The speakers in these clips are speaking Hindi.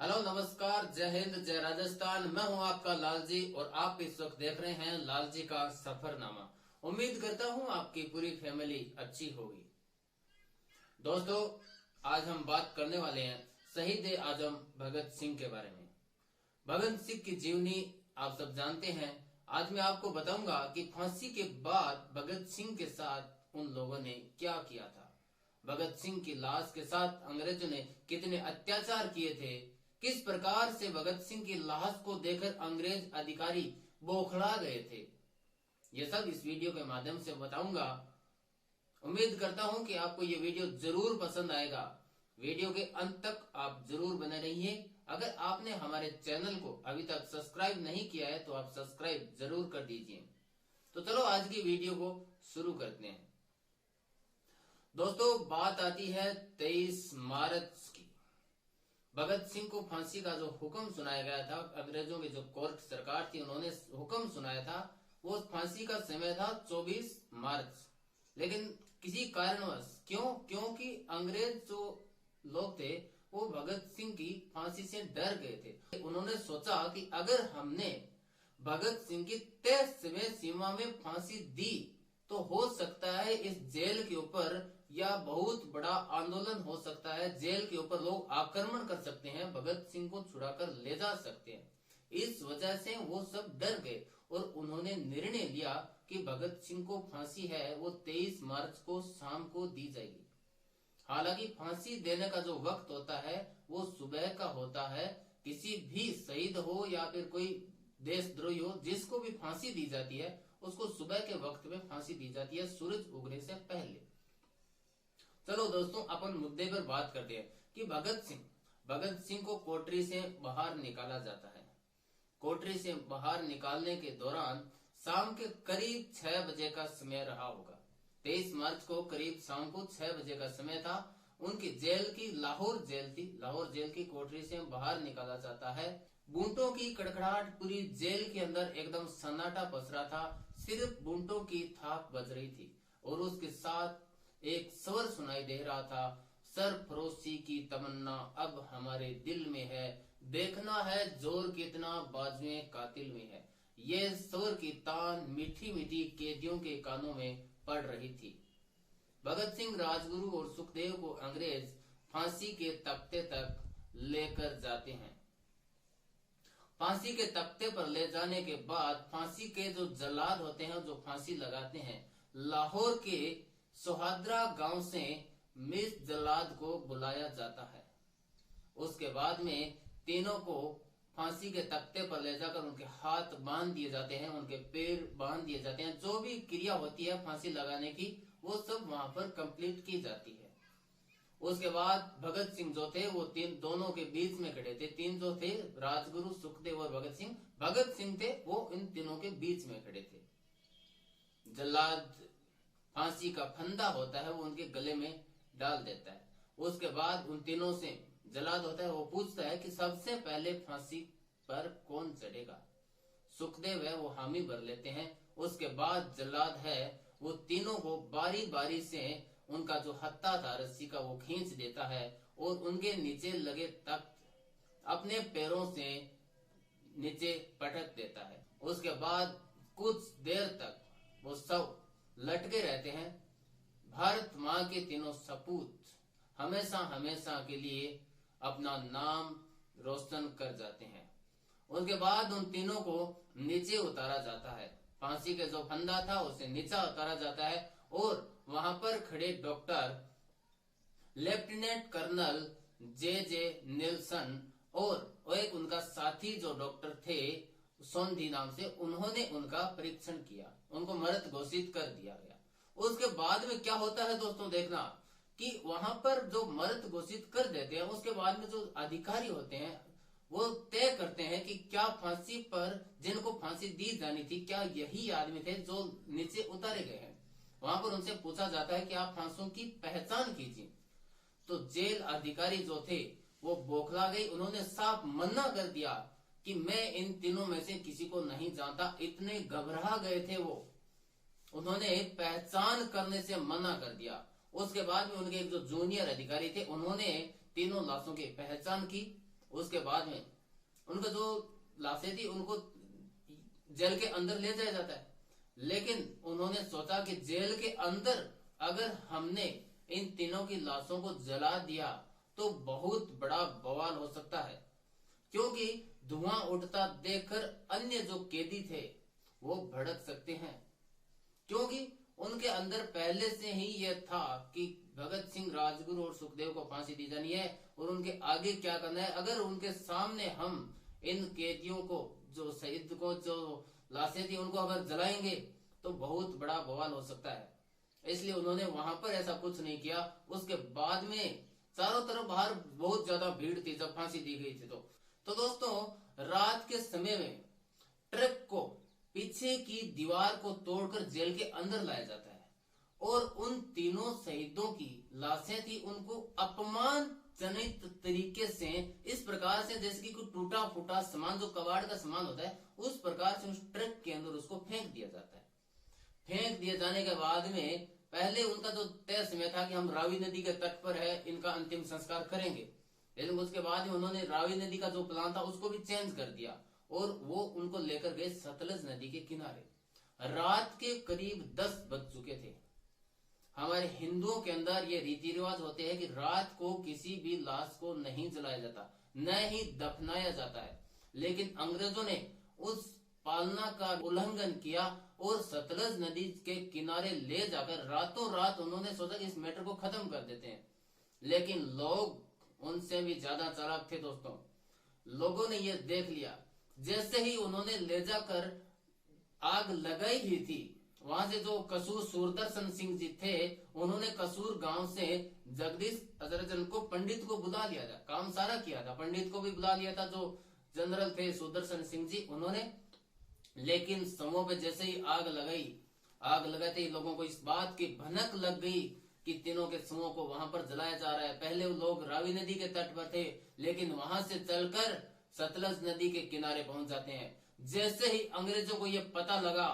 हेलो नमस्कार, जय हिंद, जय राजस्थान। मैं हूं आपका लाल जी और आप इस वक्त देख रहे हैं लाल जी का सफरनामा। उम्मीद करता हूं आपकी पूरी फैमिली अच्छी होगी। दोस्तों, आज हम बात करने वाले हैं शहीद आजम भगत सिंह के बारे में। भगत सिंह की जीवनी आप सब जानते हैं। आज मैं आपको बताऊंगा कि फांसी के बाद भगत सिंह के साथ उन लोगों ने क्या किया था। भगत सिंह की लाश के साथ अंग्रेजों ने कितने अत्याचार किए थे, किस प्रकार से भगत सिंह की लाश को देखकर अंग्रेज अधिकारी बौखला गए थे, ये सब इस वीडियो के माध्यम से बताऊंगा। उम्मीद करता हूं कि आपको ये वीडियो जरूर पसंद आएगा। वीडियो के अंत तक आप जरूर बने रहिए। अगर आपने हमारे चैनल को अभी तक सब्सक्राइब नहीं किया है तो आप सब्सक्राइब जरूर कर दीजिए। तो चलो आज की वीडियो को शुरू करते हैं। दोस्तों, बात आती है 23 मार्च की। भगत सिंह को फांसी का जो हुक्म सुनाया गया था, अंग्रेजों की जो कोर्ट सरकार थी उन्होंने हुक्म सुनाया था, वो फांसी का समय था 24 मार्च। लेकिन किसी कारणवश क्योंकि अंग्रेज जो लोग थे वो भगत सिंह की फांसी से डर गए थे। उन्होंने सोचा कि अगर हमने भगत सिंह की तय समय सीमा में फांसी दी तो हो सकता है इस जेल के ऊपर या बहुत बड़ा आंदोलन हो सकता है, जेल के ऊपर लोग आक्रमण कर सकते हैं, भगत सिंह को छुड़ाकर ले जा सकते हैं। इस वजह से वो सब डर गए और उन्होंने निर्णय लिया कि भगत सिंह को फांसी है वो 23 मार्च को शाम को दी जाएगी। हालांकि फांसी देने का जो वक्त होता है वो सुबह का होता है। किसी भी शहीद हो या फिर कोई देशद्रोही हो, जिसको भी फांसी दी जाती है उसको सुबह के वक्त में फांसी दी जाती है, सूरज उगने से पहले। चलो दोस्तों, अपन मुद्दे पर बात करते हैं कि भगत सिंह को कोठरी से बाहर निकाला जाता है। कोठरी से बाहर निकालने के दौरान शाम के करीब 6 बजे का समय रहा होगा। 23 मार्च को करीब शाम को 6 बजे का समय था। उनकी जेल की लाहौर जेल थी। लाहौर जेल की कोठरी से बाहर निकाला जाता है। बूंटों की कड़कड़ाहट पूरी जेल के अंदर एकदम सन्नाटा पसरा था। सिर्फ बूंटों की थाप बज रही थी और उसके साथ एक स्वर सुनाई दे रहा था, सरफरोशी की तमन्ना अब हमारे दिल में है, देखना है जोर कितना बाजुए कातिल में है। ये स्वर की तान मीठी मीठी कैदियों के कानों में पड़ रही थी। भगत सिंह, राजगुरु और सुखदेव को अंग्रेज फांसी के तख्ते तक लेकर जाते हैं। फांसी के तख्ते पर ले जाने के बाद फांसी के जो जल्लाद होते हैं, जो फांसी लगाते हैं, लाहौर के सोहादरा गांव से मिस जल्लाद को बुलाया जाता है। उसके बाद में तीनों को फांसी के तख्ते पर ले जाकर उनके हाथ बांध दिए जाते हैं, उनके पैर बांध दिए जाते हैं। जो भी क्रिया होती है फांसी लगाने की वो सब वहां पर कंप्लीट की जाती है। उसके बाद भगत सिंह जो थे वो दोनों के बीच में खड़े थे। तीन जो थे, राजगुरु, सुखदेव और भगत सिंह थे, वो इन तीनों के बीच में खड़े थे। जल्लाद फांसी का फंदा होता है वो उनके गले में डाल देता है। उसके बाद उन तीनों से जल्लाद होता है, वो पूछता है कि सबसे पहले फांसी पर कौन चढ़ेगा। सुखदेव है वो हामी भर लेते हैं। उसके बाद जल्लाद है वो तीनों को बारी बारी से उनका जो हत्था था रस्सी का वो खींच देता है और उनके नीचे लगे तख्त अपने पैरों से नीचे पटक देता है। उसके बाद कुछ देर तक वो सब लटके रहते हैं। भारत माँ के तीनों सपूत हमेशा हमेशा के लिए अपना नाम रोशन कर जाते हैं। उसके बाद उन तीनों को नीचे उतारा जाता है। फांसी के जो फंदा था उसे नीचा उतारा जाता है और वहां पर खड़े doctor lieutenant colonel J Nilsson और एक उनका साथी जो डॉक्टर थे सोंधी नाम से, उन्होंने उनका परीक्षण किया, उनको मृत घोषित कर दिया गया। उसके बाद में क्या होता है दोस्तों, देखना कि वहां पर जो मृत घोषित कर देते हैं उसके बाद में जो अधिकारी होते हैं वो तय करते हैं कि क्या फांसी पर जिनको फांसी दी जानी थी क्या यही आदमी थे जो नीचे उतारे गए हैं। वहां पर उनसे पूछा जाता है कि आप फांसों की पहचान कीजिए। तो जेल अधिकारी जो थे वो बौखला गई। उन्होंने साफ मना कर दिया कि मैं इन तीनों में से किसी को नहीं जानता। इतने घबरा गए थे वो, उन्होंने पहचान करने से मना कर दिया। उसके बाद में उनके एक जो जूनियर अधिकारी थे उन्होंने तीनों लाशों की पहचान की उसके बाद में उनका जो लाशें थी उनको जेल के अंदर ले जाया जाता है। लेकिन उन्होंने सोचा कि जेल के अंदर अगर हमने इन तीनों की लाशों को जला दिया तो बहुत बड़ा बवाल हो सकता है, क्योंकि धुआं उठता देखकर अन्य जो कैदी थे वो भड़क सकते हैं, क्योंकि उनके अंदर पहले से ही यह था कि भगत सिंह, राजगुरु और सुखदेव को फांसी दी जानी है और उनके आगे क्या करना है। अगर उनके सामने हम इन कैदियों को, जो शहीद को जो लाशें थी उनको अगर जलाएंगे तो बहुत बड़ा बवाल हो सकता है, इसलिए उन्होंने वहां पर ऐसा कुछ नहीं किया। उसके बाद में चारों तरफ बाहर बहुत ज्यादा भीड़ थी जब फांसी दी गई थी। तो दोस्तों रात के समय में ट्रक को पीछे की दीवार को तोड़कर जेल के अंदर लाया जाता है और उन तीनों शहीदों की लाशें थी उनको अपमानजनक तरीके से, इस प्रकार से जैसे कि कोई टूटा फूटा सामान, जो कबाड़ का सामान होता है, उस प्रकार से उस ट्रक के अंदर उसको फेंक दिया जाता है। फेंक दिए जाने के बाद में पहले उनका जो तय समय था कि हम रावी नदी के तट पर है इनका अंतिम संस्कार करेंगे, लेकिन उसके बाद में उन्होंने रावी नदी का जो प्लान था उसको भी चेंज कर दिया और वो उनको लेकर गए सतलज नदी के किनारे। रात के करीब 10 बज चुके थे। हमारे हिंदुओं के अंदर ये रीति रिवाज होते हैं कि रात को किसी भी लाश को नहीं जलाया जाता, न ही दफनाया जाता है, लेकिन अंग्रेजों ने उस पालना का उल्लंघन किया और सतलज नदी के किनारे ले जाकर रातों रात उन्होंने सोचा कि इस मैटर को खत्म कर देते हैं। लेकिन लोग उनसे भी ज्यादा चालाक थे दोस्तों। लोगों ने यह देख लिया, जैसे ही उन्होंने ले जाकर आग लगाई ही थी, वहां से जो कसूर सूरदर्शन सिंह जी थे उन्होंने कसूर गांव से जगदीश अजरजन को, पंडित को बुला लिया था, काम सारा किया था, पंडित को भी बुला लिया था जो जनरल थे सुदर्शन सिंह जी उन्होंने। लेकिन समूह पे जैसे ही आग लगाते ही लोगों को इस बात की भनक लग गई कि तीनों के समूह को वहां पर जलाया जा रहा है। पहले वो लोग रावी नदी के तट पर थे, लेकिन वहां से चलकर सतलज नदी के किनारे पहुंच जाते हैं। जैसे ही अंग्रेजों को यह पता लगा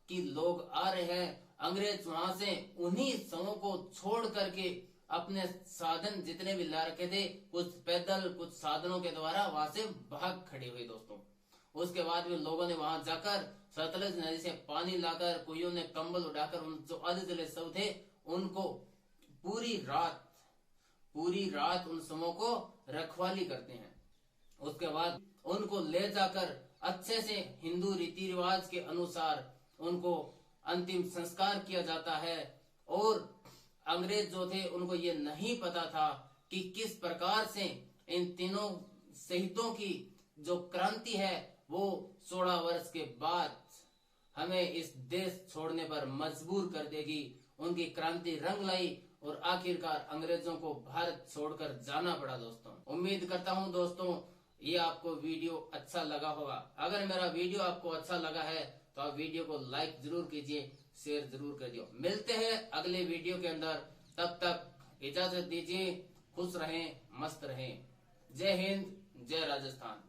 कि लोग आ रहे हैं, अंग्रेज वहां से उन्हीं समूह को छोड़ करके अपने साधन जितने भी ला रखे थे, कुछ पैदल कुछ साधनों के द्वारा वहां से भाग खड़े हुए दोस्तों। उसके बाद में लोगों ने वहां जाकर सतलज नदी से पानी लाकर, कोइयों ने कंबल उठाकर उन जो आधे जले शव थे उनको पूरी रात उन समूह को रखवाली करते हैं। उसके बाद उनको ले जाकर अच्छे से हिंदू रीति रिवाज के अनुसार उनको अंतिम संस्कार किया जाता है। और अंग्रेज जो थे उनको ये नहीं पता था कि किस प्रकार से इन तीनों शहीदों की जो क्रांति है वो 16 वर्ष के बाद हमें इस देश छोड़ने पर मजबूर कर देगी। उनकी क्रांति रंग लाई और आखिरकार अंग्रेजों को भारत छोड़कर जाना पड़ा दोस्तों। उम्मीद करता हूं दोस्तों ये आपको वीडियो अच्छा लगा होगा। अगर मेरा वीडियो आपको अच्छा लगा है तो आप वीडियो को लाइक जरूर कीजिए, शेयर जरूर करिए। मिलते हैं अगले वीडियो के अंदर, तब तक इजाजत दीजिए। खुश रहें, मस्त रहें। जय हिंद, जय राजस्थान।